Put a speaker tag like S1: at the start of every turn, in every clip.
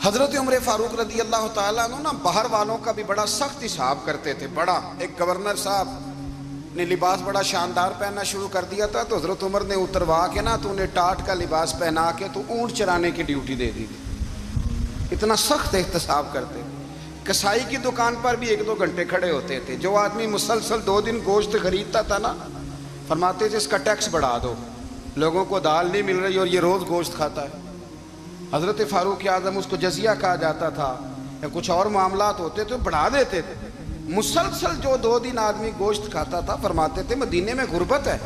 S1: حضرت عمر فاروق رضی اللہ تعالیٰ عنہ نا باہر والوں کا بھی بڑا سخت حساب کرتے تھے. بڑا ایک گورنر صاحب نے لباس بڑا شاندار پہننا شروع کر دیا تھا تو حضرت عمر نے اتروا کے نا تو انہیں ٹاٹ کا لباس پہنا کے تو اونٹ چرانے کی ڈیوٹی دے دی تھی. اتنا سخت احتساب کرتے. کسائی کی دکان پر بھی 1-2 گھنٹے کھڑے ہوتے تھے. جو آدمی مسلسل 2 دن گوشت خریدتا تھا نا فرماتے تھے اس کا ٹیکس بڑھا دو, لوگوں کو دال نہیں مل رہی اور یہ روز گوشت کھاتا ہے. حضرت فاروق اعظم اس کو جزیہ کہا جاتا تھا یا کچھ اور معاملات ہوتے تو بڑھا دیتے تھے. مسلسل جو 2 دن آدمی گوشت کھاتا تھا فرماتے تھے مدینے میں غربت ہے,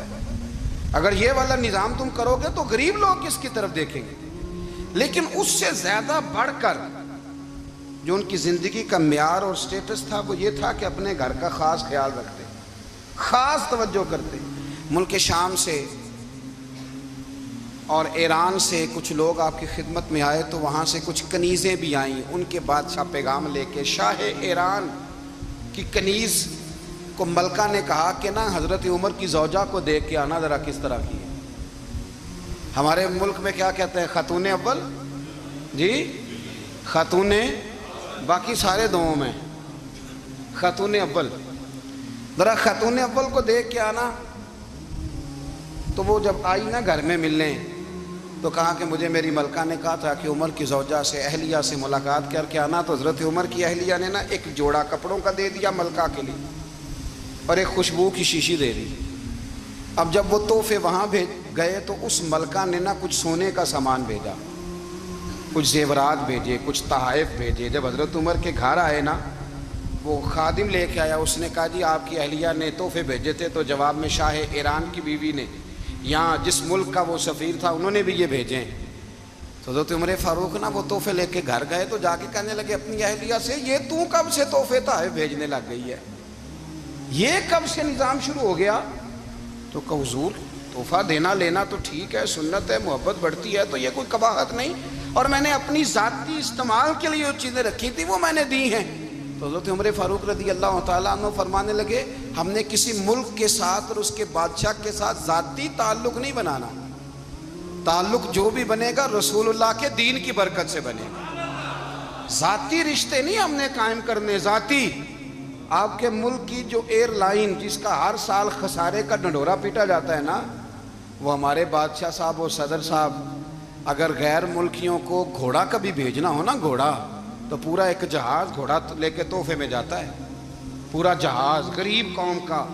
S1: اگر یہ والا نظام تم کرو گے تو غریب لوگ کس کی طرف دیکھیں گے. لیکن اس سے زیادہ بڑھ کر جو ان کی زندگی کا معیار اور سٹیٹس تھا وہ یہ تھا کہ اپنے گھر کا خاص خیال رکھتے, خاص توجہ کرتے. ملک شام سے اور ایران سے کچھ لوگ آپ کی خدمت میں آئے تو وہاں سے کچھ کنیزیں بھی آئیں. ان کے بادشاہ پیغام لے کے شاہ ایران کی کنیز کو ملکہ نے کہا کہ نا حضرت عمر کی زوجہ کو دیکھ کے آنا ذرا کس طرح کی ہے. ہمارے ملک میں کیا کہتے ہیں خاتون اول, جی خاتون, باقی سارے دوؤں میں خاتون اول. ذرا خاتون اول کو دیکھ کے آنا. تو وہ جب آئی نا گھر میں ملنے تو کہا کہ مجھے میری ملکہ نے کہا تھا کہ عمر کی زوجہ سے اہلیہ سے ملاقات کر کے آنا. تو حضرت عمر کی اہلیہ نے نا ایک جوڑا کپڑوں کا دے دیا ملکہ کے لیے اور ایک خوشبو کی شیشی دے دی. اب جب وہ تحفے وہاں بھیج گئے تو اس ملکہ نے نا کچھ سونے کا سامان بھیجا, کچھ زیورات بھیجے, کچھ تحائف بھیجے. جب حضرت عمر کے گھر آئے نا وہ خادم لے کے آیا, اس نے کہا جی آپ کی اہلیہ نے تحفے بھیجے تھے. تو جواب میں شاہ ایران کی بیوی نے یہاں جس ملک کا وہ سفیر تھا انہوں نے بھی یہ بھیجے ہیں. تو حضرت عمر فاروق نا وہ تحفے لے کے گھر گئے تو جا کے کہنے لگے اپنی اہلیہ سے یہ تو کب سے تحفے تحائف بھیجنے لگ گئی ہے, یہ کب سے نظام شروع ہو گیا؟ تو کہ حضور تحفہ دینا لینا تو ٹھیک ہے, سنت ہے, محبت بڑھتی ہے, تو یہ کوئی قباحت نہیں, اور میں نے اپنی ذاتی استعمال کے لیے جو چیزیں رکھی تھی وہ میں نے دی ہیں. تو حضرت عمر فاروق رضی اللہ تعالیٰ عنہ فرمانے لگے ہم نے کسی ملک کے ساتھ اور اس کے بادشاہ کے ساتھ ذاتی تعلق نہیں بنانا, تعلق جو بھی بنے گا رسول اللہ کے دین کی برکت سے بنے گا. ذاتی رشتے نہیں ہم نے قائم کرنے. ذاتی آپ کے ملک کی جو ایئر لائن جس کا ہر سال خسارے کا ڈنڈورا پیٹا جاتا ہے نا, وہ ہمارے بادشاہ صاحب اور صدر صاحب اگر غیر ملکیوں کو گھوڑا کبھی بھیجنا ہو نا, گھوڑا, تو پورا ایک جہاز گھوڑا لے کے تحفے میں جاتا ہے. پورا جہاز غریب قوم کا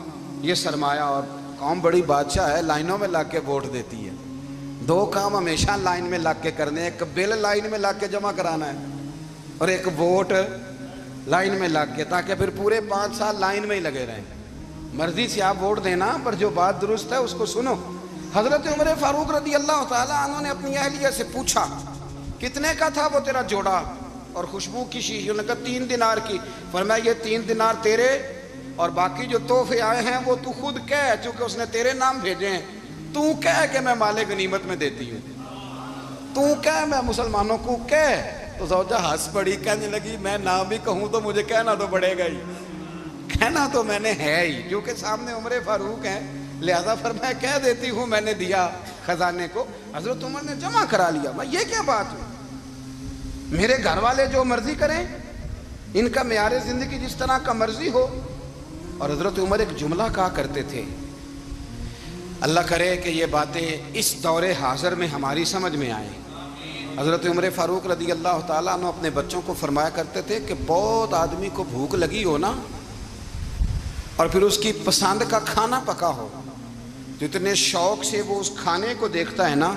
S1: یہ سرمایہ, اور قوم بڑی بادشاہ ہے, لائنوں میں لگ کے ووٹ دیتی ہے. 2 کام ہمیشہ لائن میں لگ کے کرنے, ایک بل لائن میں لگ کے جمع کرانا ہے اور ایک ووٹ لائن میں لگ کے, تاکہ پھر پورے 5 سال لائن میں ہی لگے رہیں. مرضی سے آپ ووٹ دینا پر جو بات درست ہے اس کو سنو. حضرت عمر فاروق رضی اللہ تعالیٰ عنہ نے اپنی اہلیہ سے پوچھا کتنے کا تھا وہ تیرا جوڑا اور خوشبو کی شیشی؟ انہوں نے کہا 3 دینار کی. فرمایا یہ 3 دینار تیرے اور باقی جو تحفے آئے ہیں وہ تو خود کہہ, چونکہ اس نے تیرے نام بھیجے ہیں, تو کہہ کہ میں مال غنیمت میں دیتی ہوں, تو کہہ میں مسلمانوں کو کہہ. تو زوجہ ہنس پڑی, کہنے لگی میں نہ بھی کہوں تو مجھے کہنا تو پڑے گا ہی, کہنا تو میں نے ہے ہی, کیونکہ سامنے عمر فاروق ہیں, لہذا فرمایا کہہ دیتی ہوں میں نے دیا خزانے کو. حضرت عمر نے جمع کرا لیا. میں یہ کیا بات ہے, میرے گھر والے جو مرضی کریں, ان کا معیار زندگی جس طرح کا مرضی ہو. اور حضرت عمر ایک جملہ کہا کرتے تھے, اللہ کرے کہ یہ باتیں اس دور حاضر میں ہماری سمجھ میں آئیں. حضرت عمر فاروق رضی اللہ تعالیٰ عنہ اپنے بچوں کو فرمایا کرتے تھے کہ بہت آدمی کو بھوک لگی ہو نا اور پھر اس کی پسند کا کھانا پکا ہو, جتنے شوق سے وہ اس کھانے کو دیکھتا ہے نا,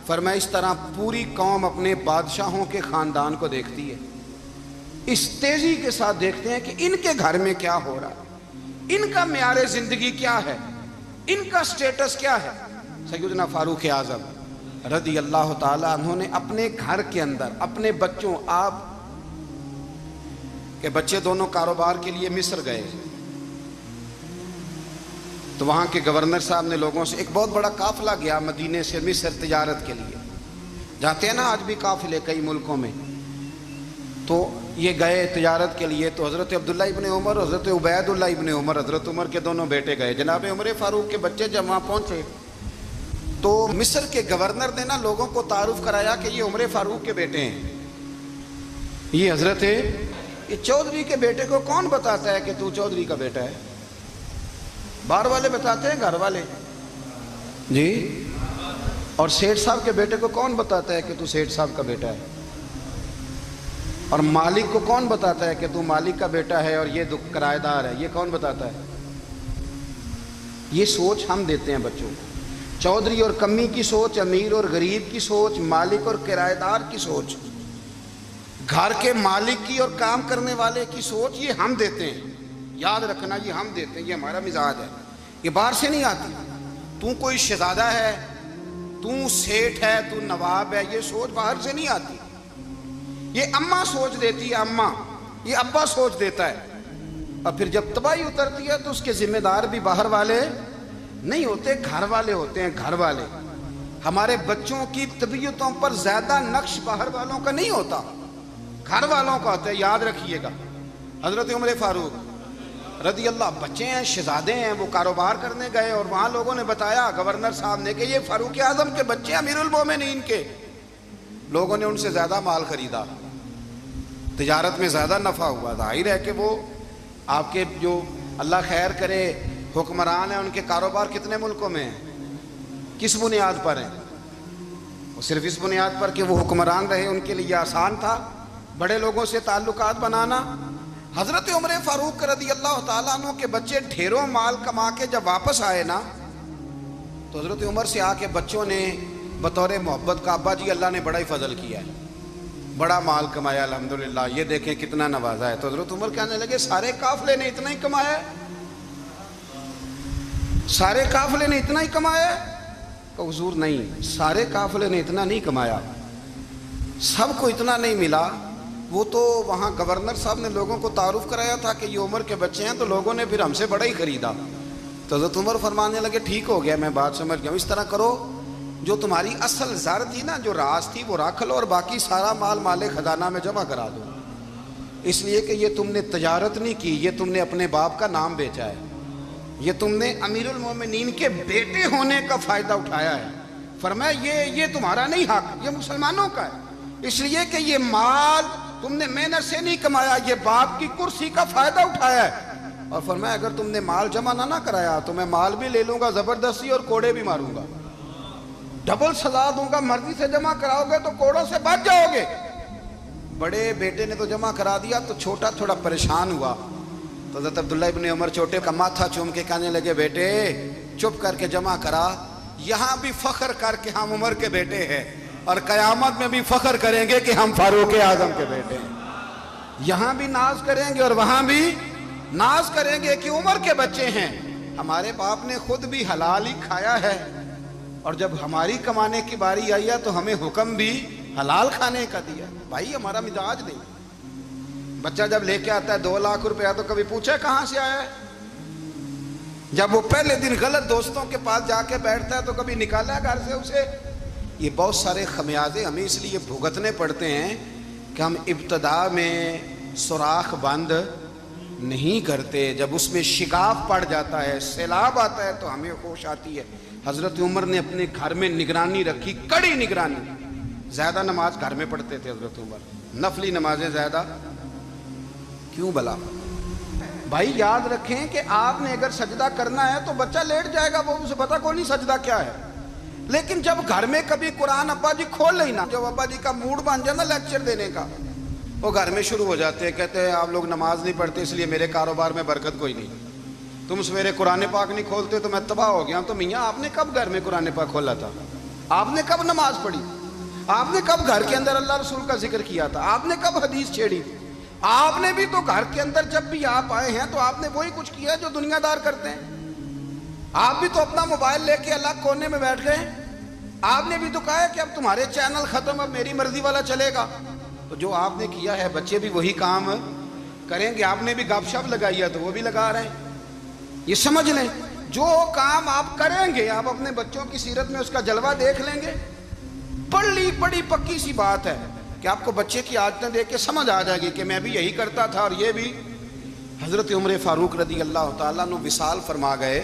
S1: فرمایا اس طرح پوری قوم اپنے بادشاہوں کے خاندان کو دیکھتی ہے. اس تیزی کے ساتھ دیکھتے ہیں کہ ان کے گھر میں کیا ہو رہا ہے, ان کا معیار زندگی کیا ہے, ان کا سٹیٹس کیا ہے. سیدنا فاروق اعظم رضی اللہ تعالیٰ عنہ نے اپنے گھر کے اندر اپنے بچوں, آپ کے بچے دونوں کاروبار کے لیے مصر گئے تو وہاں کے گورنر صاحب نے لوگوں سے, ایک بہت بڑا قافلہ گیا مدینے سے مصر تجارت کے لیے, جاتے ہیں نا آج بھی قافلے کئی ملکوں میں, تو یہ گئے تجارت کے لیے. تو حضرت عبداللہ ابن عمر, حضرت عبید اللہ ابن عمر, حضرت عمر کے دونوں بیٹے گئے. جناب عمر فاروق کے بچے جب وہاں پہنچے تو مصر کے گورنر نے نا لوگوں کو تعارف کرایا کہ یہ عمر فاروق کے بیٹے ہیں. یہ حضرت یہ چودھری کے بیٹے کو کون بتاتا ہے کہ تو چودھری کا بیٹا ہے؟ باہر والے بتاتے ہیں، گھر والے جی؟ اور سیٹھ صاحب کے بیٹے کو کون بتاتا ہے کہ تو سیٹھ صاحب کا بیٹا ہے؟ اور مالک کو کون بتاتا ہے کہ تو مالک کا بیٹا ہے اور یہ کرایہ دار ہے؟ یہ کون بتاتا ہے؟ یہ سوچ ہم دیتے ہیں بچوں کو۔ چودھری اور کمی کی سوچ، امیر اور غریب کی سوچ، مالک اور کرایہ دار کی سوچ، گھر کے مالک کی اور کام کرنے والے کی سوچ، یہ ہم دیتے ہیں۔ یاد رکھنا، یہ ہم دیتے ہیں، یہ ہمارا مزاج ہے، یہ باہر سے نہیں آتی۔ تو کوئی شہزادہ ہے، تو سیٹھ ہے، تو نواب ہے، یہ سوچ باہر سے نہیں آتی، یہ اماں سوچ دیتی ہے، اماں، یہ ابا سوچ دیتا ہے۔ اور پھر جب تباہی اترتی ہے تو اس کے ذمہ دار بھی باہر والے نہیں ہوتے، گھر والے ہوتے ہیں، گھر والے۔ ہمارے بچوں کی طبیعتوں پر زیادہ نقش باہر والوں کا نہیں ہوتا، گھر والوں کا ہوتا ہے، یاد رکھیے گا۔ حضرت عمر فاروق رضی اللہ، بچے ہیں، شہزادے ہیں، وہ کاروبار کرنے گئے اور وہاں لوگوں نے بتایا، گورنر صاحب نے، کہ یہ فاروق اعظم کے بچے ہیں، امیر المومنین کے۔ لوگوں نے ان سے زیادہ مال خریدا، تجارت میں زیادہ نفع ہوا۔ ظاہر ہے کہ وہ آپ کے جو اللہ خیر کرے حکمران ہیں، ان کے کاروبار کتنے ملکوں میں ہیں، کس بنیاد پر ہیں؟ وہ صرف اس بنیاد پر کہ وہ حکمران رہے، ان کے لیے آسان تھا بڑے لوگوں سے تعلقات بنانا۔ حضرت عمر فاروق رضی اللہ تعالیٰ عنہ کے بچے ڈھیروں مال کما کے جب واپس آئے نا، تو حضرت عمر سے آ کے بچوں نے بطور محبت کا، ابا جی اللہ نے بڑا ہی فضل کیا ہے، بڑا مال کمایا الحمدللہ، یہ دیکھیں کتنا نوازا ہے۔ تو حضرت عمر کہنے لگے، سارے قافلے نے اتنا ہی کمایا ہے؟ سارے قافلے نے اتنا ہی کمایا ہے؟ کہ حضور نہیں، سارے قافلے نے اتنا نہیں کمایا، سب کو اتنا نہیں ملا۔ وہ تو وہاں گورنر صاحب نے لوگوں کو تعارف کرایا تھا کہ یہ عمر کے بچے ہیں، تو لوگوں نے پھر ہم سے بڑا ہی خریدا۔ تو حضرت عمر فرمانے لگے، ٹھیک ہو گیا، میں بات سمجھ گیا ہوں، اس طرح کرو، جو تمہاری اصل زر تھی نا، جو راز تھی، وہ رکھ لو، اور باقی سارا مال مال خزانہ میں جمع کرا دو، اس لیے کہ یہ تم نے تجارت نہیں کی، یہ تم نے اپنے باپ کا نام بیچا ہے، یہ تم نے امیر المومنین کے بیٹے ہونے کا فائدہ اٹھایا ہے۔ فرمایا یہ تمہارا نہیں حق، یہ مسلمانوں کا ہے، اس لیے کہ یہ مال تم نے محنت سے نہیں کمایا، یہ باپ کی کرسی کا فائدہ اٹھایا ہے۔ اور فرمایا اگر تم نے مال جمع نہ کرایا تو میں مال بھی لے لوں گا زبردستی اور کوڑے بھی ماروں گا، ڈبل سزا دوں گا، مرضی سے جمع کراؤ گے تو کوڑوں سے بچ جاؤ گے۔ بڑے بیٹے نے تو جمع کرا دیا، تو چھوٹا تھوڑا پریشان ہوا، تو حضرت عبداللہ ابن عمر چھوٹے کا ماتھا چوم کے کہنے لگے، بیٹے چپ کر کے جمع کرا، یہاں بھی فخر کر کے ہم عمر کے بیٹے ہیں، اور قیامت میں بھی فخر کریں گے کہ ہم فاروق اعظم کے بیٹے ہیں۔ یہاں بھی ناز کریں گے اور وہاں بھی ناز کریں گے کہ عمر کے بچے ہیں۔ ہمارے باپ نے خود بھی حلال ہی کھایا ہے، اور جب ہماری کمانے کی باری آئی ہے تو ہمیں حکم بھی حلال کھانے کا دیا۔ بھائی ہمارا مزاج نہیں۔ بچہ جب لے کے آتا ہے 2 لاکھ روپیہ تو کبھی پوچھے کہاں سے آیا ہے؟ جب وہ پہلے دن غلط دوستوں کے پاس جا کے بیٹھتا ہے تو کبھی نکالا ہے گھر سے اسے؟ یہ بہت سارے خمیازے ہمیں اس لیے بھگتنے پڑتے ہیں کہ ہم ابتدا میں سوراخ بند نہیں کرتے، جب اس میں شگاف پڑ جاتا ہے، سیلاب آتا ہے تو ہمیں ہوش آتی ہے۔ حضرت عمر نے اپنے گھر میں نگرانی رکھی، کڑی نگرانی۔ زیادہ نماز گھر میں پڑھتے تھے حضرت عمر، نفلی نمازیں زیادہ کیوں بلا؟ بھائی یاد رکھیں کہ آپ نے اگر سجدہ کرنا ہے تو بچہ لیٹ جائے گا، وہ اسے پتا کوئی نہیں سجدہ کیا ہے، لیکن جب گھر میں کبھی قرآن ابا جی کھول لینا، جب ابا جی کا موڈ بن جائے نا لیکچر دینے کا، وہ گھر میں شروع ہو جاتے ہیں، کہتے ہیں آپ لوگ نماز نہیں پڑھتے اس لیے میرے کاروبار میں برکت کوئی نہیں، تم سویرے قرآن پاک نہیں کھولتے تو میں تباہ ہو گیا ہوں۔ تو میاں آپ نے کب گھر میں قرآن پاک کھولا تھا؟ آپ نے کب نماز پڑھی؟ آپ نے کب گھر کے اندر اللہ رسول کا ذکر کیا تھا؟ آپ نے کب حدیث چھیڑی تھی؟ آپ نے بھی تو گھر کے اندر جب بھی آپ آئے ہیں تو آپ نے وہی کچھ کیا جو دنیا دار کرتے ہیں۔ آپ بھی تو اپنا موبائل لے کے الگ کونے میں بیٹھ گئے، آپ نے بھی تو کہا ہے کہ اب تمہارے چینل ختم، اب میری مرضی والا چلے گا۔ تو جو آپ نے کیا ہے بچے بھی وہی کام کریں گے۔ آپ نے بھی گپ شپ لگائی ہے تو وہ بھی لگا رہے ہیں۔ یہ سمجھ لیں جو کام آپ کریں گے آپ اپنے بچوں کی سیرت میں اس کا جلوہ دیکھ لیں گے۔ بڑی پکی سی بات ہے کہ آپ کو بچے کی عادتیں دیکھ کے سمجھ آ جائے گی کہ میں بھی یہی کرتا تھا اور یہ بھی۔ حضرت عمر فاروق رضی اللہ تعالیٰ عنہ وصال فرما گئے،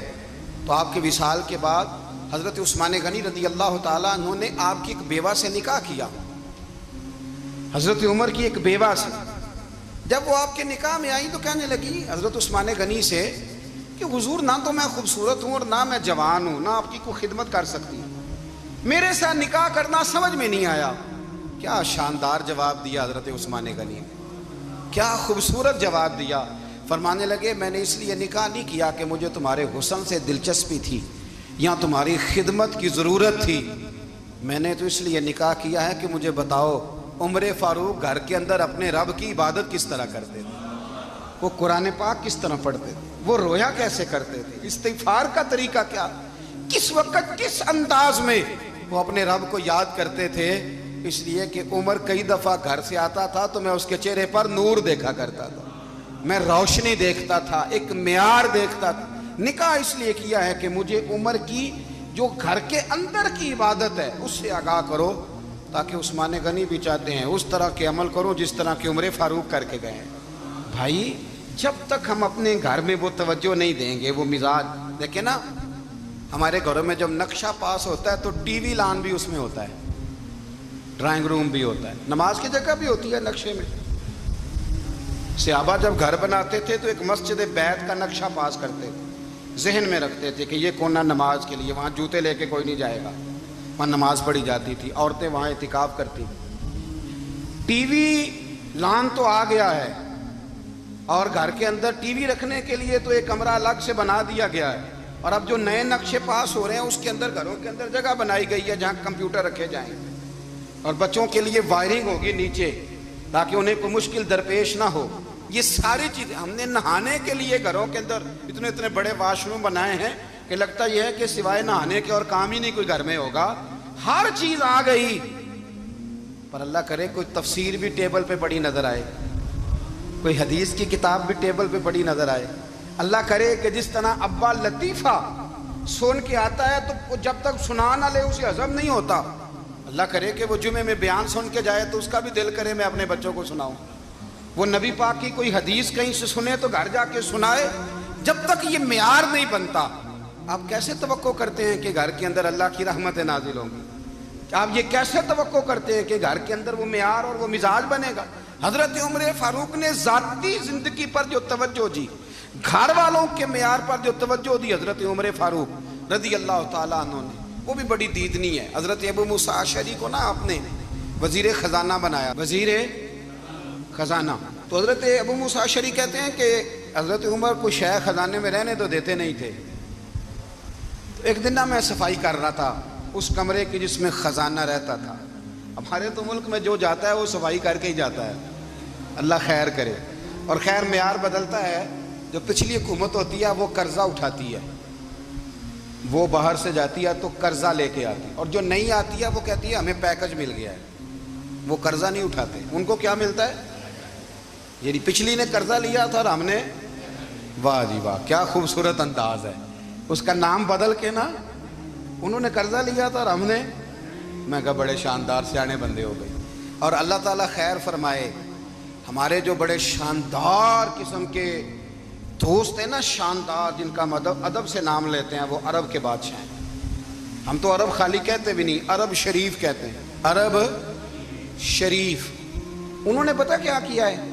S1: تو آپ کے وصال کے بعد حضرت عثمان غنی رضی اللہ تعالیٰ عنہ نے آپ کی ایک بیوہ سے نکاح کیا۔ حضرت عمر کی ایک بیوہ سے جب وہ آپ کے نکاح میں آئی تو کہنے لگی حضرت عثمان غنی سے کہ حضور نہ تو میں خوبصورت ہوں اور نہ میں جوان ہوں، نہ آپ کی کوئی خدمت کر سکتی ہوں، میرے ساتھ نکاح کرنا سمجھ میں نہیں آیا۔ کیا شاندار جواب دیا حضرت عثمان غنی نے، کیا خوبصورت جواب دیا۔ فرمانے لگے میں نے اس لیے نکاح نہیں کیا کہ مجھے تمہارے حسن سے دلچسپی تھی یا تمہاری خدمت کی ضرورت تھی، میں نے تو اس لیے نکاح کیا ہے کہ مجھے بتاؤ عمر فاروق گھر کے اندر اپنے رب کی عبادت کس طرح کرتے تھے، وہ قرآن پاک کس طرح پڑھتے تھے، وہ رویا کیسے کرتے تھے، استغفار کا طریقہ کیا، کس وقت کس انداز میں وہ اپنے رب کو یاد کرتے تھے۔ اس لیے کہ عمر کئی دفعہ گھر سے آتا تھا تو میں اس کے چہرے پر نور دیکھا کرتا تھا، میں روشنی دیکھتا تھا، ایک معیار دیکھتا تھا۔ نکاح اس لیے کیا ہے کہ مجھے عمر کی جو گھر کے اندر کی عبادت ہے اس سے آگاہ کرو، تاکہ عثمان غنی بھی چاہتے ہیں اس طرح کے عمل کرو جس طرح کہ عمر فاروق کر کے گئے ہیں۔ بھائی جب تک ہم اپنے گھر میں وہ توجہ نہیں دیں گے، وہ مزاج دیکھیں نا، ہمارے گھروں میں جب نقشہ پاس ہوتا ہے تو ٹی وی لان بھی اس میں ہوتا ہے، ڈرائنگ روم بھی ہوتا ہے، نماز کی جگہ بھی ہوتی ہے نقشے میں۔ صحابہ جب گھر بناتے تھے تو ایک مسجد بیت کا نقشہ پاس کرتے تھے، ذہن میں رکھتے تھے کہ یہ کونا نماز کے لیے، وہاں جوتے لے کے کوئی نہیں جائے گا، وہاں نماز پڑھی جاتی تھی، عورتیں وہاں اعتکاف کرتی تھیں۔ ٹی وی لان تو آ گیا ہے اور گھر کے اندر ٹی وی رکھنے کے لیے تو ایک کمرہ الگ سے بنا دیا گیا ہے، اور اب جو نئے نقشے پاس ہو رہے ہیں اس کے اندر گھروں کے اندر جگہ بنائی گئی ہے جہاں کمپیوٹر رکھے جائیں گے، اور بچوں کے لیے وائرنگ ہوگی نیچے تاکہ انہیں کوئی مشکل درپیش نہ ہو۔ یہ ساری چیزیں ہم نے نہانے کے لیے گھروں کے اندر اتنے اتنے بڑے واش روم بنائے ہیں کہ لگتا یہ ہے کہ سوائے نہانے کے اور کام ہی نہیں کوئی گھر میں ہوگا، ہر چیز آ گئی، پر اللہ کرے کوئی تفسیر بھی ٹیبل پہ پڑی نظر آئے، کوئی حدیث کی کتاب بھی ٹیبل پہ پڑی نظر آئے۔ اللہ کرے کہ جس طرح ابا لطیفہ سن کے آتا ہے تو جب تک سنا نہ لے اسے ہضم نہیں ہوتا، اللہ کرے کہ وہ جمعے میں بیان سن کے جائے تو اس کا بھی دل کرے میں اپنے بچوں کو سناؤں، وہ نبی پاک کی کوئی حدیث کہیں سے سنے تو گھر جا کے سنائے۔ جب تک یہ معیار نہیں بنتا آپ کیسے توقع کرتے ہیں کہ گھر کے اندر اللہ کی رحمتیں نازل ہوں گی؟ آپ یہ کیسے توقع کرتے ہیں کہ گھر کے اندر وہ معیار اور وہ مزاج بنے گا؟ حضرت عمر فاروق نے ذاتی زندگی پر جو توجہ دی، گھر والوں کے معیار پر جو توجہ دی حضرت عمر فاروق رضی اللہ تعالیٰ عنہ نے، وہ بھی بڑی دیدنی ہے۔ حضرت ابو موسیٰ اشعری کو نا آپ نے وزیر خزانہ بنایا، وزیر خزانہ، تو حضرت ابو موسیٰ اشعری کہتے ہیں کہ حضرت عمر کو شے خزانے میں رہنے تو دیتے نہیں تھے۔ تو ایک دن میں صفائی کر رہا تھا اس کمرے کی جس میں خزانہ رہتا تھا۔ ہمارے تو ملک میں جو جاتا ہے وہ صفائی کر کے ہی جاتا ہے، اللہ خیر کرے، اور خیر معیار بدلتا ہے۔ جو پچھلی حکومت ہوتی ہے وہ قرضہ اٹھاتی ہے، وہ باہر سے جاتی ہے تو قرضہ لے کے آتی ہے، اور جو نہیں آتی ہے وہ کہتی ہے ہمیں پیکج مل گیا ہے، وہ قرضہ نہیں اٹھاتے۔ ان کو کیا ملتا ہے؟ یعنی پچھلی نے قرضہ لیا تھا اور ہم نے، واہ جی واہ کیا خوبصورت انداز ہے، اس کا نام بدل کے نا، انہوں نے قرضہ لیا تھا اور ہم نے، میں کہا بڑے شاندار سیانے بندے ہو گئے۔ اور اللہ تعالیٰ خیر فرمائے، ہمارے جو بڑے شاندار قسم کے دوست ہیں نا، شاندار، جن کا ادب سے نام لیتے ہیں، وہ عرب کے بادشاہ ہیں۔ ہم تو عرب خالی کہتے بھی نہیں، عرب شریف کہتے ہیں، عرب شریف۔ انہوں نے پتہ کیا کیا ہے؟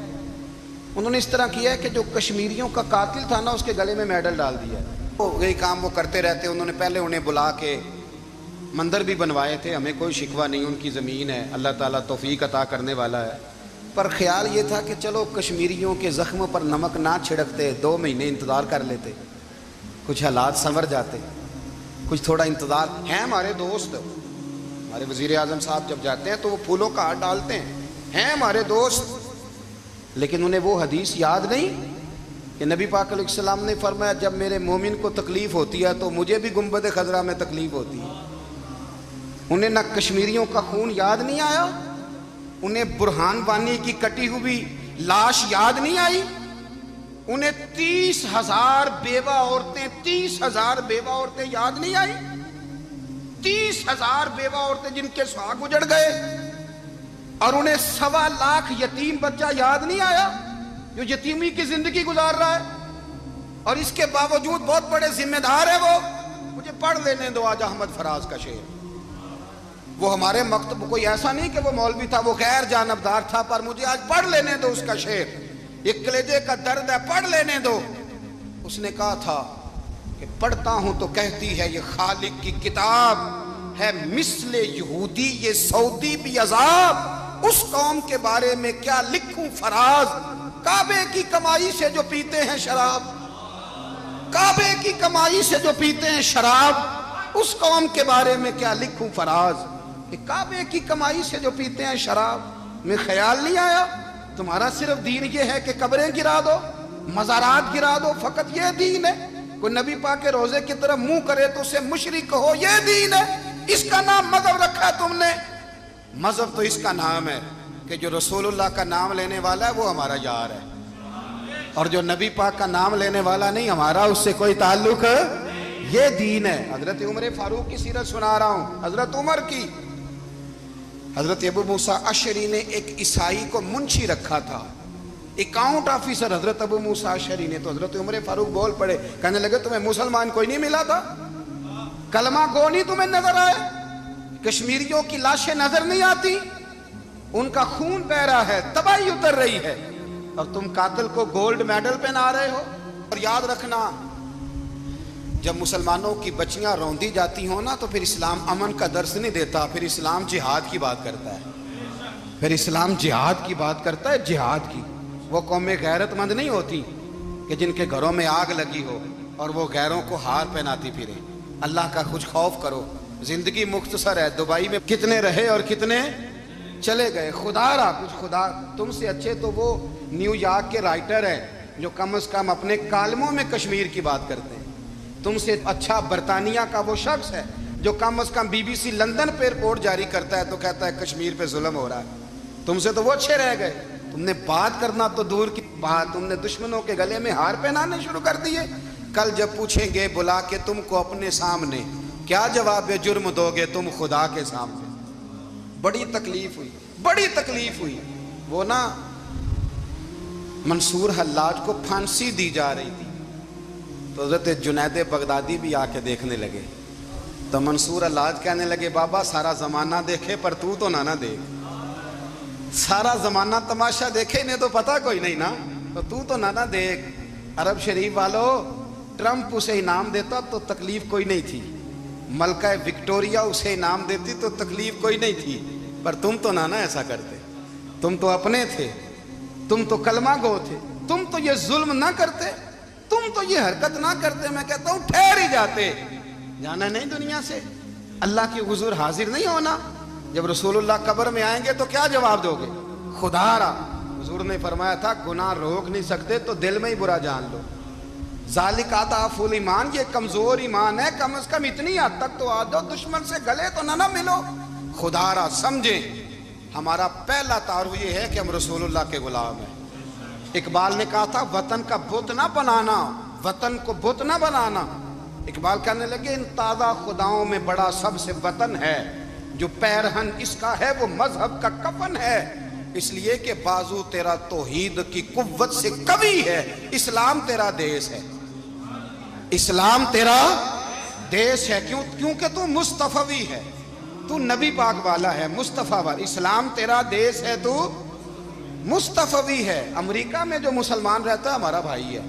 S1: انہوں نے اس طرح کیا ہے کہ جو کشمیریوں کا قاتل تھا نا اس کے گلے میں میڈل ڈال دیا ہے۔ یہی کام وہ کرتے رہتے۔ انہوں نے پہلے انہیں بلا کے مندر بھی بنوائے تھے، ہمیں کوئی شکوہ نہیں، ان کی زمین ہے، اللہ تعالیٰ توفیق عطا کرنے والا ہے، پر خیال یہ تھا کہ چلو کشمیریوں کے زخم پر نمک نہ چھڑکتے، 2 مہینے انتظار کر لیتے، کچھ حالات سنور جاتے، کچھ تھوڑا انتظار۔ ہیں ہمارے دوست، ہمارے وزیر اعظم صاحب جب جاتے ہیں تو وہ پھولوں کا ہار ڈالتے ہیں ہمارے دوست، لیکن انہیں وہ حدیث یاد نہیں کہ نبی پاک علیہ السلام نے فرمایا جب میرے مومن کو تکلیف ہوتی ہے تو مجھے بھی گنبد خضرا میں تکلیف ہوتی ہے۔ انہیں نہ کشمیریوں کا خون یاد نہیں آیا، انہیں برہان وانی کی کٹی ہوئی لاش یاد نہیں آئی، انہیں 30,000 بیوہ عورتیں 30,000 بیوہ عورتیں یاد نہیں آئی، 30,000 بیوہ عورتیں جن کے سہاگ اجڑ گئے، اور انہیں 1.25 لاکھ یتیم بچہ یاد نہیں آیا جو یتیمی کی زندگی گزار رہا ہے، اور اس کے باوجود بہت بڑے ذمہ دار ہے وہ۔ مجھے پڑھ لینے دو آج احمد فراز کا شعر، وہ ہمارے مکتب کوئی ایسا نہیں کہ وہ مولوی تھا، وہ غیر جانبدار تھا، پر مجھے آج پڑھ لینے دو اس کا شعر، ایک کلیجے کا درد ہے، پڑھ لینے دو۔ اس نے کہا تھا کہ پڑھتا ہوں تو کہتی ہے یہ خالق کی کتاب ہے، مثل یہودی یہ سعودی بھی عذاب، اس قوم کے بارے میں کیا لکھوں فراز، کعبے کی کمائی سے جو پیتے ہیں شراب، کعبے کی کمائی سے جو پیتے ہیں شراب، اس قوم کے بارے میں کیا لکھوں فراز، کہ کعبے کی کمائی سے جو پیتے ہیں شراب۔ میں خیال نہیں آیا تمہارا صرف دین یہ ہے کہ قبریں گرا دو، مزارات گرا دو، فقط یہ دین ہے؟ کوئی نبی پاک کے روزے کی طرف منہ کرے تو اسے مشرک کہو، یہ دین ہے؟ اس کا نام مذہب رکھا ہے تم نے؟ مذہب تو اس کا نام ہے کہ جو رسول اللہ کا نام لینے والا ہے وہ ہمارا یار ہے، اور جو نبی پاک کا نام لینے والا نہیں، ہمارا اس سے کوئی تعلق ہے، یہ دین ہے۔ حضرت عمر فاروق کی سیرت سنا رہا ہوں، حضرت عمر کی۔ حضرت ابو موسیٰ اشعری نے ایک عیسائی کو منشی رکھا تھا، اکاؤنٹ آفیسر حضرت ابو موسیٰ اشعری نے۔ تو حضرت عمر فاروق بول پڑے، کہنے لگے تمہیں مسلمان کوئی نہیں ملا تھا؟ کلمہ گو نہیں تمہیں نظر آئے؟ کشمیریوں کی لاشیں نظر نہیں آتی؟ ان کا خون بہ رہا ہے، تباہی اتر رہی ہے، اور تم قاتل کو گولڈ میڈل پہنا رہے ہو؟ اور یاد رکھنا، جب مسلمانوں کی بچیاں روندی جاتی ہوں نا تو پھر اسلام امن کا درس نہیں دیتا، پھر اسلام جہاد کی بات کرتا ہے، پھر اسلام جہاد کی بات کرتا ہے، جہاد کی۔ وہ قومیں غیرت مند نہیں ہوتی کہ جن کے گھروں میں آگ لگی ہو اور وہ غیروں کو ہار پہناتی پھرے۔ اللہ کا کچھ خوف کرو، زندگی مختصر ہے، دبئی میں کتنے رہے اور کتنے چلے گئے، خدا را کچھ خدا۔ تم سے اچھے تو وہ نیو یارک کے رائٹر ہیں جو کم از کم اپنے کالموں میں کشمیر کی بات کرتے ہیں، تم سے اچھا برطانیہ کا وہ شخص ہے جو کم از کم بی بی سی لندن پہ رپورٹ جاری کرتا ہے تو کہتا ہے کشمیر پہ ظلم ہو رہا ہے، تم سے تو وہ اچھے رہ گئے۔ تم نے بات کرنا تو دور کی بات، تم نے دشمنوں کے گلے میں ہار پہنانے شروع کر دیے۔ کل جب پوچھیں گے بلا کے تم کو اپنے سامنے، کیا جواب جرم دو گے تم خدا کے سامنے؟ بڑی تکلیف ہوئی، بڑی تکلیف ہوئی۔ وہ نا منصور حلاج کو پھانسی دی جا رہی تھی تو حضرت جنید بغدادی بھی آ کے دیکھنے لگے، تو منصور حلاج کہنے لگے بابا سارا زمانہ دیکھے پر تو نہ دیکھ، سارا زمانہ تماشا دیکھے انہیں تو پتہ کوئی نہیں نا، تو نہ دیکھ۔ عرب شریف والو، ٹرمپ اسے انعام دیتا تو تکلیف کوئی نہیں تھی، ملکہ وکٹوریا اسے انعام دیتی تو تکلیف کوئی نہیں تھی، پر تم تو نہ ایسا کرتے، تم تو اپنے تھے، تم تو کلمہ گو تھے، تم تو یہ ظلم نہ کرتے، تم تو یہ حرکت نہ کرتے۔ میں کہتا ہوں ٹھہر ہی جاتے، جانا نہیں دنیا سے، اللہ کی حضور حاضر نہیں ہونا۔ جب رسول اللہ قبر میں آئیں گے تو کیا جواب دو گے؟ خدا را، حضور نے فرمایا تھا گناہ روک نہیں سکتے تو دل میں ہی برا جان لو، ذالک اضعف الایمان، یہ کمزور ایمان ہے، کم از کم اتنی حد تک تو آ جاؤ، دشمن سے گلے تو نہ ملو۔ خدا را سمجھیں، ہمارا پہلا تعارف یہ ہے کہ ہم رسول اللہ کے غلام ہیں۔ اقبال نے کہا تھا وطن کا بت نہ بنانا، وطن کو بت نہ بنانا۔ اقبال کہنے لگے ان تازہ خداؤں میں بڑا سب سے وطن ہے، جو پیرہن اس کا ہے وہ مذہب کا کفن ہے، اس لیے کہ بازو تیرا توحید کی قوت سے قوی ہے، اسلام تیرا دیس ہے، اسلام تیرا دیس ہے، کیونکہ تو مصطفی ہے، تو نبی پاک والا ہے، مصطفیٰ والا، اسلام تیرا دیس ہے، تو مصطفی ہے۔ امریکہ میں جو مسلمان رہتا ہے ہمارا بھائی ہے،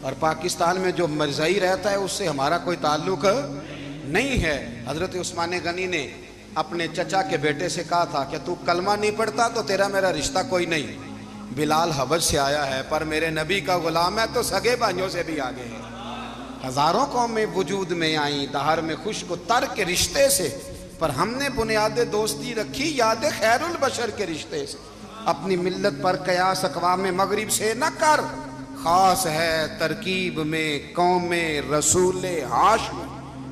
S1: اور پاکستان میں جو مرزائی رہتا ہے اس سے ہمارا کوئی تعلق نہیں ہے۔ حضرت عثمان غنی نے اپنے چچا کے بیٹے سے کہا تھا کہ تو کلمہ نہیں پڑھتا تو تیرا میرا رشتہ کوئی نہیں، بلال حبش سے آیا ہے پر میرے نبی کا غلام ہے تو سگے بھائیوں سے بھی آگے ہے۔ ہزاروں قومیں وجود میں آئیں دہر میں خشک و تر کے رشتے سے، پر ہم نے بنیاد دوستی رکھی یاد خیر البشر کے رشتے سے۔ اپنی ملت پر قیاس اقوام مغرب سے نہ کر، خاص ہے ترکیب میں قوم رسول ہاشم۔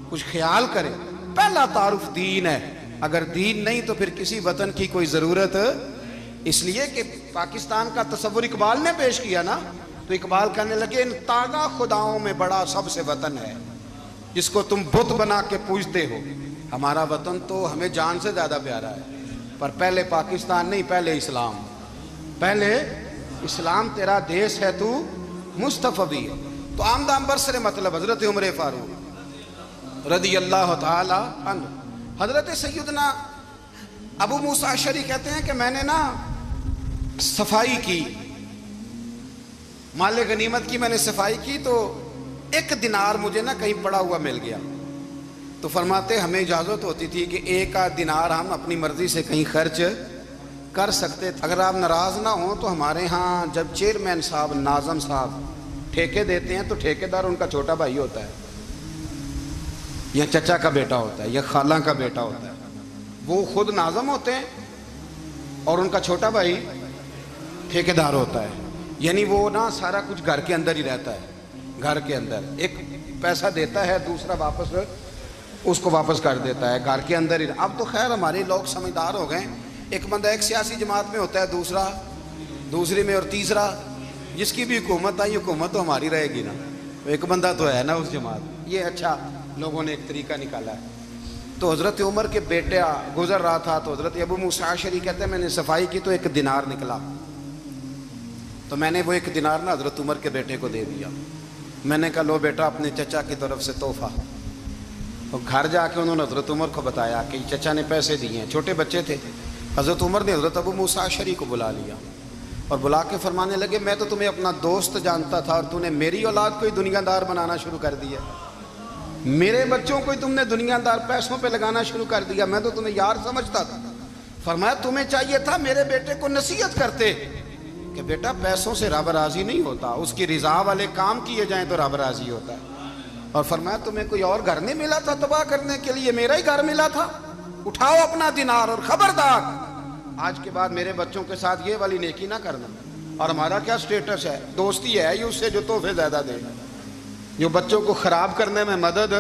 S1: کچھ خیال کرے، پہلا تعارف دین ہے، اگر دین نہیں تو پھر کسی وطن کی کوئی ضرورت، اس لیے کہ پاکستان کا تصور اقبال نے پیش کیا نا، تو اقبال کہنے لگے ان تازہ خداؤں میں بڑا سب سے وطن ہے جس کو تم بت بنا کے پوجتے ہو۔ ہمارا وطن تو ہمیں جان سے زیادہ پیارا ہے، پر پہلے پاکستان نہیں، پہلے اسلام، پہلے اسلام تیرا دیس ہے، تو مصطفی ہے۔ تو آمدہ برسر مطلب حضرت عمر فاروق رضی اللہ تعالی عنہ، حضرت سیدنا ابو موسیٰ اشعری کہتے ہیں کہ میں نے نا صفائی کی، مال غنیمت کی میں نے صفائی کی، تو 1 دینار مجھے نا کہیں پڑا ہوا مل گیا، تو فرماتے ہمیں اجازت ہوتی تھی کہ 1 آدھ دینار ہم اپنی مرضی سے کہیں خرچ کر سکتے تھے۔ اگر آپ ناراض نہ ہوں تو ہمارے ہاں جب چیئرمین صاحب، ناظم صاحب ٹھیکے دیتے ہیں تو ٹھیکیدار ان کا چھوٹا بھائی ہوتا ہے، یا چچا کا بیٹا ہوتا ہے، یا خالہ کا بیٹا ہوتا ہے، وہ خود ناظم ہوتے ہیں اور ان کا چھوٹا بھائی ٹھیکیدار ہوتا ہے، یعنی وہ نا سارا کچھ گھر کے اندر ہی رہتا ہے، گھر کے اندر ایک پیسہ دیتا ہے، دوسرا واپس اس کو واپس کر دیتا ہے، گھر کے اندر ہی۔ اب تو خیر ہمارے لوگ سمجھدار ہو گئے، ایک بندہ ایک سیاسی جماعت میں ہوتا ہے، دوسرا دوسری میں، اور تیسرا جس کی بھی حکومت آئی، حکومت تو ہماری رہے گی نا، ایک بندہ تو ہے نا اس جماعت۔ یہ اچھا لوگوں نے ایک طریقہ نکالا ہے۔ تو حضرت عمر کے بیٹا گزر رہا تھا، تو حضرت ابو موسیٰ اشعری کہتے ہیں میں نے صفائی کی تو 1 دینار نکلا، تو میں نے وہ 1 دینار نا حضرت عمر کے بیٹے کو دے دیا۔ میں نے کہا لو بیٹا اپنے چچا کی طرف سے تحفہ۔ اور گھر جا کے انہوں نے حضرت عمر کو بتایا کہ چچا نے پیسے دیے ہیں، چھوٹے بچے تھے۔ حضرت عمر نے حضرت ابو موسیٰ اشعری کو بلا لیا اور بلا کے فرمانے لگے میں تو تمہیں اپنا دوست جانتا تھا اور تو نے میری اولاد کو ہی دنیا دار بنانا شروع کر دیا، میرے بچوں کو ہی تم نے دنیا دار پیسوں پہ لگانا شروع کر دیا، میں تو تمہیں یار سمجھتا تھا۔ فرمایا تمہیں چاہیے تھا میرے بیٹے کو نصیحت کرتے کہ بیٹا پیسوں سے رب راضی نہیں ہوتا، اس کی رضا والے کام کیے جائیں تو رب راضی ہوتا ہے۔ اور فرمایا تمہیں کوئی اور گھر نہیں ملا تھا تباہ کرنے کے لیے، میرا ہی گھر ملا تھا، اٹھاؤ اپنا دینار اور خبردار آج کے بعد میرے بچوں کے ساتھ یہ والی نیکی نہ کرنا۔ اور ہمارا کیا سٹیٹس ہے، دوستی ہے یہ اس سے جو تحفے زیادہ دے، جو بچوں کو خراب کرنے میں مدد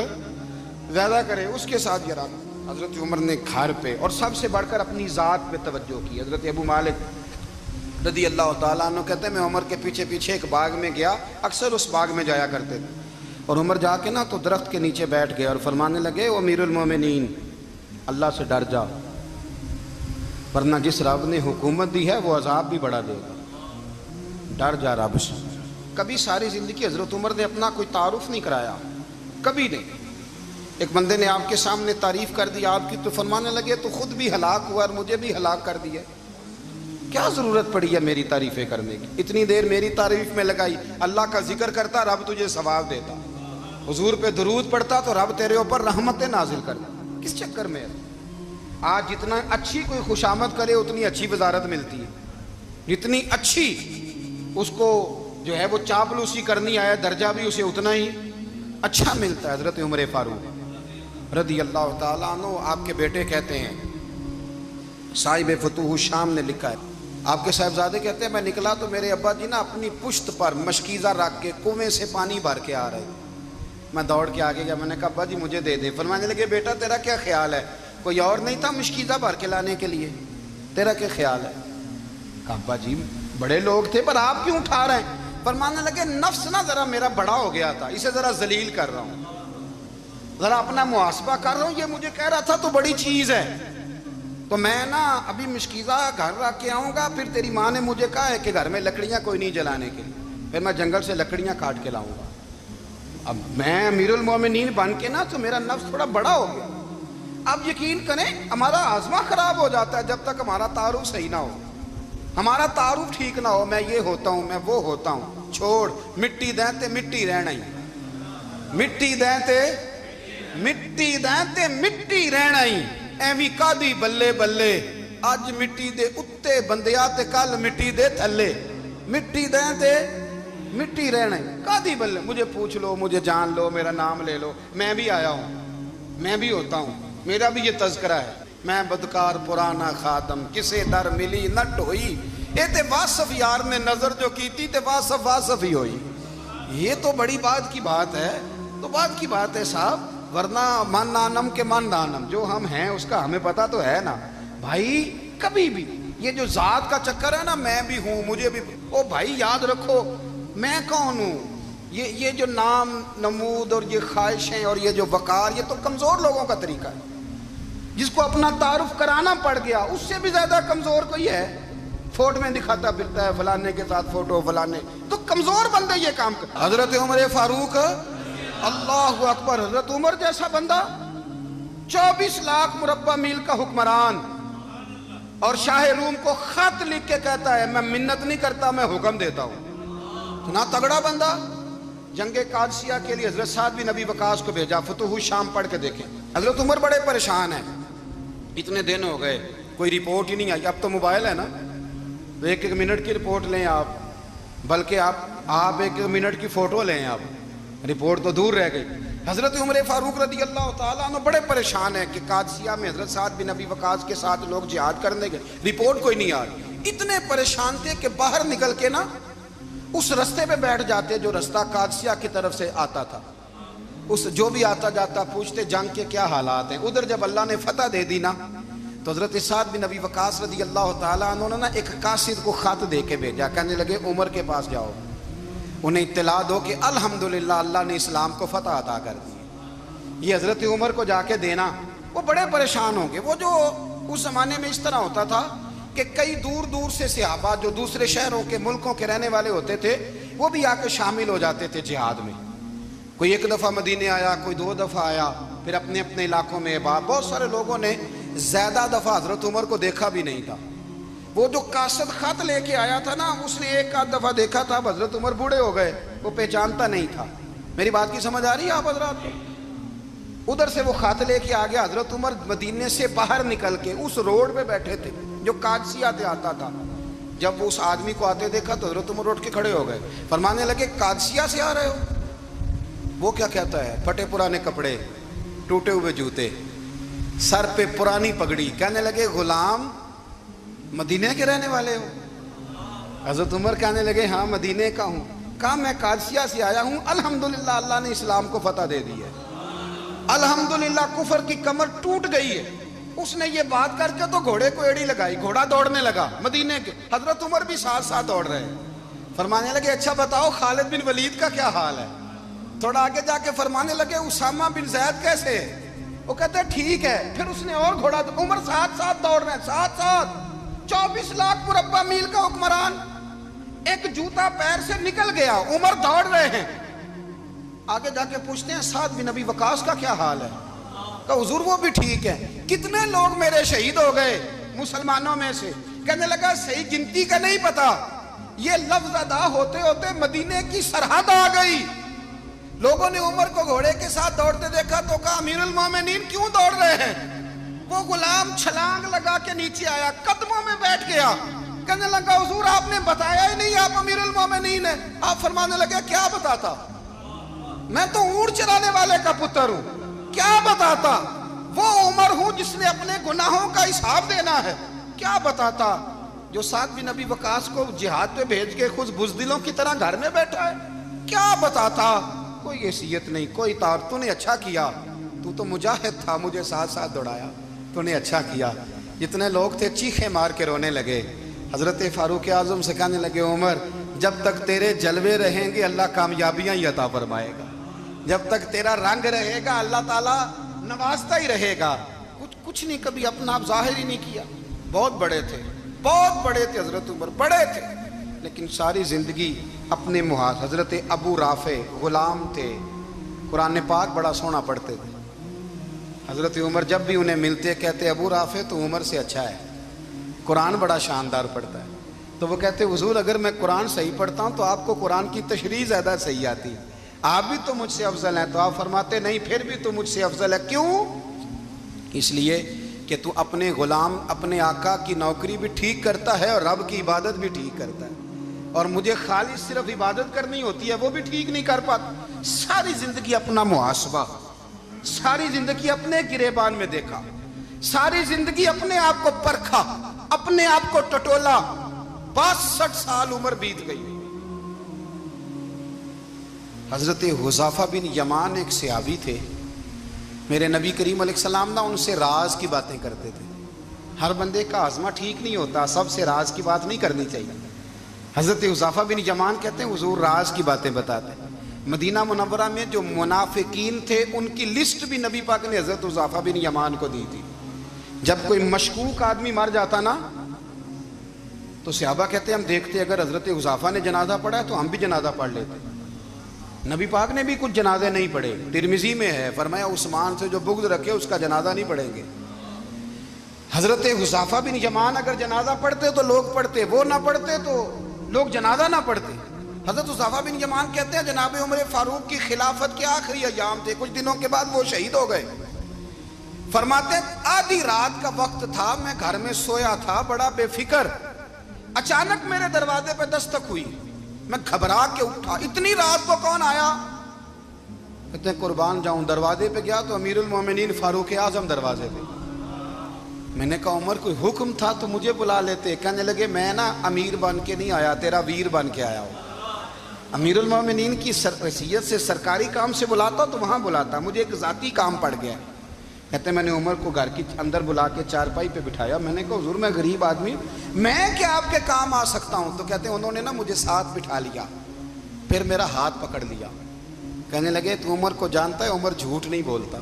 S1: زیادہ کرے اس کے ساتھ یہ رہا۔ حضرت عمر نے گھر پہ اور سب سے بڑھ کر اپنی ذات پہ توجہ کی۔ حضرت ابو مالک رضی اللہ تعالیٰ عنہ کہتے ہیں میں عمر کے پیچھے پیچھے ایک باغ میں گیا، اکثر اس باغ میں جایا کرتے تھے، اور عمر جا کے نا تو درخت کے نیچے بیٹھ گئے اور فرمانے لگے او امیر المومنین اللہ سے ڈر جا، ورنہ جس رب نے حکومت دی ہے وہ عذاب بھی بڑا دے گا، ڈر جا رب سے۔ کبھی ساری زندگی حضرت عمر نے اپنا کوئی تعارف نہیں کرایا، کبھی نہیں۔ ایک بندے نے آپ کے سامنے تعریف کر دی آپ کی تو فرمانے لگے تو خود بھی ہلاک ہوا اور مجھے بھی ہلاک کر دیا، کیا ضرورت پڑی ہے میری تعریفیں کرنے کی، اتنی دیر میری تعریف میں لگائی، اللہ کا ذکر کرتا رب تجھے ثواب دیتا، حضور پہ درود پڑھتا تو رب تیرے اوپر رحمتیں نازل کرتا، کس چکر میں ہے؟ آج جتنا اچھی کوئی خوشامد کرے اتنی اچھی وزارت ملتی ہے، جتنی اچھی اس کو جو ہے وہ چاپلوسی کرنی آیا درجہ بھی اسے اتنا ہی اچھا ملتا ہے۔ حضرت عمر فاروق رضی اللہ تعالیٰ عنہ آپ کے بیٹے کہتے ہیں، صاحب فتوح الشام نے لکھا ہے، آپ کے صاحبزادے کہتے ہیں میں نکلا تو میرے ابا جی نا اپنی پشت پر مشکیزہ رکھ کے کنویں سے پانی بھر کے آ رہے، میں دوڑ کے آگے گیا، میں نے کہا ابا جی مجھے دے دے۔ فرمانے لگے بیٹا تیرا کیا خیال ہے، کوئی اور نہیں تھا مشکیزہ بھر کے لانے کے لیے، تیرا کیا خیال ہے؟ کہا ابا جی بڑے لوگ تھے پر آپ کیوں اٹھا رہے ہیں؟ فرمانے لگے نفس نا ذرا میرا بڑا ہو گیا تھا، اسے ذرا ذلیل کر رہا ہوں، ذرا اپنا محاسبہ کر رہا ہوں، یہ مجھے کہہ رہا تھا تو بڑی چیز ہے، تو میں نا ابھی مشکیزہ گھر رکھ کے آؤں گا، پھر تیری ماں نے مجھے کہا ہے کہ گھر میں لکڑیاں کوئی نہیں جلانے کے لیے، پھر میں جنگل سے لکڑیاں کاٹ کے لاؤں گا۔ اب میں امیر المومنین بن کے نا تو میرا نفس تھوڑا بڑا ہو گیا۔ اب یقین کریں ہمارا آزما خراب ہو جاتا ہے جب تک ہمارا تعارف صحیح نہ ہو، ہمارا تعارف ٹھیک نہ ہو، میں یہ ہوتا ہوں میں وہ ہوتا ہوں، چھوڑ مٹی دیں تے مٹی رہنا ہی، مٹی دیں تے مٹی دیں تے مٹی رہنا ہی، ایویں کادی بلے بلے اج مٹی دے اتے بندیا تے کل مٹی دے تھلے، مٹی دیں تے مٹی رہنا ہی، کادی بلے، مجھے پوچھ لو مجھے جان لو میرا نام لے لو، میں بھی آیا ہوں، میں بھی ہوتا ہوں، میرا بھی یہ تذکرہ ہے، میں بدکار پرانا خادم کسے در ملی نہ ڈھوئی، اے تے واصف یار نے نظر جو کی تھی تے واصف واصف ہی ہوئی۔ یہ تو بڑی بات کی بات ہے، تو بات کی بات ہے صاحب، ورنہ من نانم کے من نانم، جو ہم ہیں اس کا ہمیں پتا تو ہے نا بھائی۔ کبھی بھی یہ جو ذات کا چکر ہے نا میں بھی ہوں مجھے بھی، او بھائی یاد رکھو میں کون ہوں، یہ جو نام نمود اور یہ خواہشیں اور یہ جو وقار، یہ تو کمزور لوگوں کا طریقہ ہے، جس کو اپنا تعارف کرانا پڑ گیا اس سے بھی زیادہ کمزور کوئی ہے، فوٹو میں دکھاتا پھرتا ہے فلانے کے ساتھ فوٹو فلانے، تو کمزور بندہ یہ کام کرتا۔ حضرت عمر فاروق اللہ اکبر، حضرت عمر جیسا بندہ 24 لاکھ مربع میل کا حکمران، اور شاہ روم کو خط لکھ کے کہتا ہے میں منت نہیں کرتا، میں حکم دیتا ہوں۔ اتنا تگڑا بندہ۔ جنگ قادسیہ کے لیے حضرت سعد بن ابی وقاص کو بھیجا، فتوح شام پڑھ کے دیکھیں۔ حضرت عمر بڑے پریشان ہیں، اتنے دن ہو گئے کوئی رپورٹ ہی نہیں آئی۔ اب تو موبائل ہے نا، تو ایک ایک منٹ کی رپورٹ لیں آپ، بلکہ آپ ایک ایک منٹ کی فوٹو لیں، آپ رپورٹ تو دور رہ گئی۔ حضرت عمر فاروق رضی اللہ تعالیٰ عنہ بڑے پریشان ہیں کہ قادسیہ میں حضرت سعد بن ابی وقاص کے ساتھ لوگ جہاد کرنے گئے، رپورٹ کوئی نہیں آ رہی۔ اتنے پریشان تھے کہ باہر نکل کے نا اس رستے پہ بیٹھ جاتے جو رستہ قادسیہ کی طرف سے آتا تھا، اس جو بھی آتا جاتا پوچھتے جنگ کے کیا حالات ہیں۔ ادھر جب اللہ نے فتح دے دی نا تو حضرت سعد بن ابی وقاص رضی اللہ تعالیٰ عنہ نے نا ایک قاصد کو خط دے کے بھیجا، کہنے لگے عمر کے پاس جاؤ، انہیں اطلاع دو کہ الحمدللہ اللہ نے اسلام کو فتح عطا کر دی۔ یہ حضرت عمر کو جا کے دینا، وہ بڑے پریشان ہوں گے۔ وہ جو اس زمانے میں اس طرح ہوتا تھا کہ کئی دور دور سے صحابہ جو دوسرے شہروں کے ملکوں کے رہنے والے ہوتے تھے وہ بھی آ کے شامل ہو جاتے تھے جہاد میں۔ کوئی ایک دفعہ مدینے آیا، کوئی 2 دفعہ آیا، پھر اپنے اپنے علاقوں میں۔ بہت سارے لوگوں نے زیادہ دفعہ حضرت عمر کو دیکھا بھی نہیں تھا۔ وہ جو قاصد خط لے کے آیا تھا نا، اس نے 1 دفعہ دیکھا تھا، حضرت عمر بوڑھے ہو گئے، وہ پہچانتا نہیں تھا۔ میری بات کی سمجھ آ رہی ہے آپ حضرات کو؟ ادھر سے وہ خط لے کے آ گیا۔ حضرت عمر مدینے سے باہر نکل کے اس روڈ پہ بیٹھے تھے جو قادسیہ سے آتا تھا۔ جب وہ اس آدمی کو آتے دیکھا تو حضرت عمر اٹھ کے کھڑے ہو گئے، فرمانے لگے قادسیہ سے آ رہے ہو؟ وہ کیا کہتا ہے؟ پھٹے پرانے کپڑے، ٹوٹے ہوئے جوتے، سر پہ پرانی پگڑی۔ کہنے لگے غلام مدینے کے رہنے والے ہو؟ حضرت عمر کہنے لگے ہاں مدینے کا ہوں۔ کہا میں قادسیہ سے آیا ہوں، الحمدللہ اللہ نے اسلام کو فتح دے دی ہے، الحمدللہ کفر کی کمر ٹوٹ گئی ہے۔ اس نے یہ بات کر کے تو گھوڑے کو ایڑی لگائی، گھوڑا دوڑنے لگا مدینے کے۔ حضرت عمر بھی ساتھ ساتھ دوڑ رہے ہیں۔ فرمانے لگے اچھا بتاؤ خالد بن ولید کا کیا حال ہے؟ تھوڑا آگے جا کے فرمانے لگے اسامہ بن زید کیسے ہے؟ وہ کہتے ہیں ٹھیک ہے۔ پھر اس نے اور گھوڑا، عمر ساتھ ساتھ دوڑ رہے ہیں، ساتھ ساتھ 24 لاکھ مربع میل کا حکمران، ایک جوتا پیر سے نکل گیا، عمر دوڑ رہے ہیں۔ آگے جا کے پوچھتے ہیں سعد بن ابی وقاص کا کیا حال ہے؟ کہ حضور وہ بھی ٹھیک ہے۔ کتنے لوگ میرے شہید ہو گئے مسلمانوں میں سے؟ کہنے لگا صحیح گنتی کا نہیں پتا، یہ لفظ ادا ہوتے ہوتے مدینے کی سرحد آ گئی۔ لوگوں نے عمر کو گھوڑے کے ساتھ دوڑتے دیکھا تو کہا امیر المومنین کیوں دوڑ رہے ہیں؟ وہ غلام چھلانگ لگا کے نیچے آیا، قدموں میں بیٹھ گیا، کہنے لگا حضور آپ نے بتایا ہی نہیں آپ امیر المومنین ہیں۔ آپ فرمانے لگے کیا بتاتا؟ میں تو اونٹ چرانے والے کا پتر ہوں، کیا بتاتا؟ وہ عمر ہوں جس نے اپنے گناہوں کا حساب دینا ہے، کیا بتاتا؟ جو سعد بن ابی وقاص کو جہاد پہ بھیج کے خود بزدلوں کی طرح گھر میں بیٹھا ہے، کیا بتاتا؟ کوئی حیثیت نہیں، کوئی تار۔ تو نے اچھا کیا، تو تو مجاہد تھا، مجھے ساتھ ساتھ دوڑایا، تو نے اچھا کیا۔ جتنے لوگ تھے چیخیں مار کے رونے لگے۔ حضرت فاروق اعظم سے کہنے لگے عمر جب تک تیرے جلوے رہیں گے اللہ کامیابیاں ہی عطا فرمائے گا، جب تک تیرا رنگ رہے گا اللہ تعالیٰ نوازتا ہی رہے گا۔ کچھ نہیں، کبھی اپنا آپ ظاہر ہی نہیں کیا۔ بہت بڑے تھے، بہت بڑے تھے حضرت عمر، بڑے تھے، لیکن ساری زندگی اپنے محاذ۔ حضرت ابو رافع غلام تھے، قرآن پاک بڑا سونا پڑھتے تھے۔ حضرت عمر جب بھی انہیں ملتے کہتے ابو رافع تو عمر سے اچھا ہے، قرآن بڑا شاندار پڑھتا ہے۔ تو وہ کہتے حضور اگر میں قرآن صحیح پڑھتا ہوں تو آپ کو قرآن کی تشریح زیادہ صحیح آتی ہے، آپ بھی تو مجھ سے افضل ہیں۔ تو آپ فرماتے نہیں پھر بھی تو مجھ سے افضل ہے۔ کیوں؟ اس لیے کہ تو اپنے غلام اپنے آقا کی نوکری بھی ٹھیک کرتا ہے اور رب کی عبادت بھی ٹھیک کرتا ہے، اور مجھے خالص صرف عبادت کرنی ہوتی ہے وہ بھی ٹھیک نہیں کر پاتا۔ ساری زندگی اپنا محاسبہ، ساری زندگی اپنے گریبان میں دیکھا، ساری زندگی اپنے آپ کو پرکھا، اپنے آپ کو ٹٹولا۔ 62 سال عمر بیت گئی۔ حضرت حذیفہ بن یمان ایک صحابی تھے، میرے نبی کریم علیہ السلام نا ان سے راز کی باتیں کرتے تھے۔ ہر بندے کا ہاضمہ ٹھیک نہیں ہوتا، سب سے راز کی بات نہیں کرنی چاہیے۔ حضرت حذیفہ بن یمان کہتے ہیں حضور راز کی باتیں بتاتے ہیں۔ مدینہ منورہ میں جو منافقین تھے ان کی لسٹ بھی نبی پاک نے حضرت حذیفہ بن یمان کو دی تھی۔ جب کوئی مشکوک آدمی مر جاتا نا تو صحابہ کہتے ہیں ہم دیکھتے اگر حضرت حذیفہ نے جنازہ پڑھا ہے تو ہم بھی جنازہ پڑھ لیتے۔ نبی پاک نے بھی کچھ جنازے نہیں پڑھے، ترمذی میں ہے، فرمایا عثمان سے جو بغض رکھے اس کا جنازہ نہیں پڑھیں گے۔ حضرت حذیفہ بن یمان اگر جنازہ پڑھتے تو لوگ پڑھتے، وہ نہ پڑھتے تو لوگ جنازہ نہ پڑھتے۔ حضرت حذیفہ بن یمان کہتے ہیں جناب عمر فاروق کی خلافت کے آخری ایام تھے، کچھ دنوں کے بعد وہ شہید ہو گئے۔ فرماتے آدھی رات کا وقت تھا، میں گھر میں سویا تھا بڑا بے فکر، اچانک میرے دروازے پہ دستک ہوئی، میں گھبرا کے اٹھا، اتنی رات کو کون آیا؟ کہتے ہیں قربان جاؤں، دروازے پہ گیا تو امیر المومنین فاروق اعظم دروازے پہ۔ میں نے کہا عمر کوئی حکم تھا تو مجھے بلا لیتے۔ کہنے لگے میں نا امیر بن کے نہیں آیا، تیرا ویر بن کے آیا ہوں۔ امیر المومنین کی حیثیت سے سرکاری کام سے بلاتا تو وہاں بلاتا، مجھے ایک ذاتی کام پڑ گیا۔ کہتے ہیں میں نے عمر کو گھر کی اندر بلا کے چارپائی پہ بٹھایا، میں نے کہا حضور میں غریب آدمی میں کیا آپ کے کام آ سکتا ہوں؟ تو کہتے ہیں انہوں نے نا مجھے ساتھ بٹھا لیا، پھر میرا ہاتھ پکڑ لیا، کہنے لگے تو عمر کو جانتا ہے؟ عمر جھوٹ نہیں بولتا۔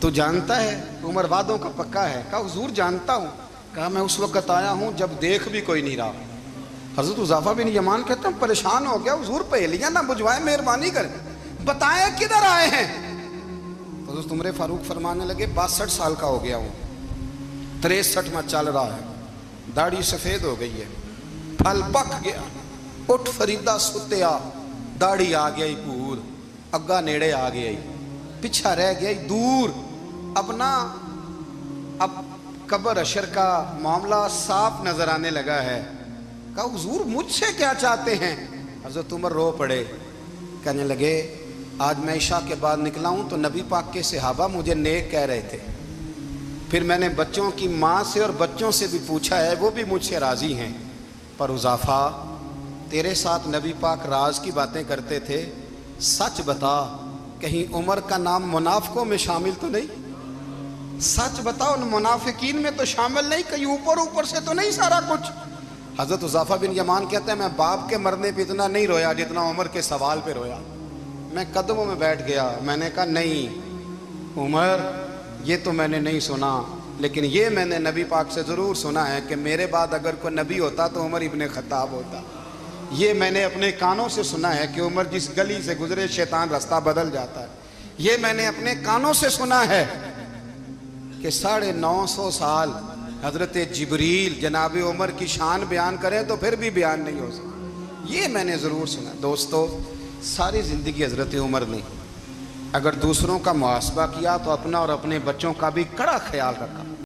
S1: تو جانتا ہے؟ عمر وعدوں کا پکا ہے۔ کہا حضور جانتا ہوں۔ کہا میں اس وقت آیا ہوں جب دیکھ بھی کوئی نہیں رہا۔ حضرت حذیفہ بن یمان کہتے ہیں پریشان ہو گیا، حضور پہلیاں نہ بجھوائے، مہربانی کریں بتائیں کدھر آئے ہیں؟ حضرت عمر فاروق فرمانے لگے 62 سال کا ہو گیا ہوں، 63 میں چل رہا ہے، داڑھی سفید ہو گئی ہے، پھل پک گیا، اٹھ فریدہ ستیا، داڑھی آ گئی پور، اگا نیڑے آ گئی، پیچھا رہ گئی دور، اپنا اب قبر اشر کا معاملہ صاف نظر آنے لگا ہے۔ کہا حضور مجھ سے کیا چاہتے ہیں؟ حضرت عمر رو پڑے، کہنے لگے آج میں عشاء کے بعد نکلا ہوں تو نبی پاک کے صحابہ مجھے نیک کہہ رہے تھے، پھر میں نے بچوں کی ماں سے اور بچوں سے بھی پوچھا ہے، وہ بھی مجھ سے راضی ہیں، پر حذیفہ تیرے ساتھ نبی پاک راز کی باتیں کرتے تھے، سچ بتا کہیں عمر کا نام منافقوں میں شامل تو نہیں؟ سچ بتا ان منافقین میں تو شامل نہیں، کہیں اوپر سے تو نہیں سارا کچھ؟ حضرت حذیفہ بن یمان کہتے ہیں میں باپ کے مرنے پہ اتنا نہیں رویا جتنا عمر کے سوال پہ رویا۔ میں قدموں میں بیٹھ گیا، میں نے کہا نہیں عمر یہ تو میں نے نہیں سنا، لیکن یہ میں نے نبی پاک سے ضرور سنا ہے کہ میرے بعد اگر کوئی نبی ہوتا تو عمر ابن خطاب ہوتا۔ یہ میں نے اپنے کانوں سے سنا ہے کہ عمر جس گلی سے گزرے شیطان رستہ بدل جاتا ہے۔ یہ میں نے اپنے کانوں سے سنا ہے کہ 950 سال حضرت جبریل جناب عمر کی شان بیان کریں تو پھر بھی بیان نہیں ہو سکتا۔ یہ میں نے ضرور سنا۔ دوستو ساری زندگی حضرت عمر نے اگر دوسروں کا محاسبہ کیا تو اپنا اور اپنے بچوں کا بھی کڑا خیال رکھا۔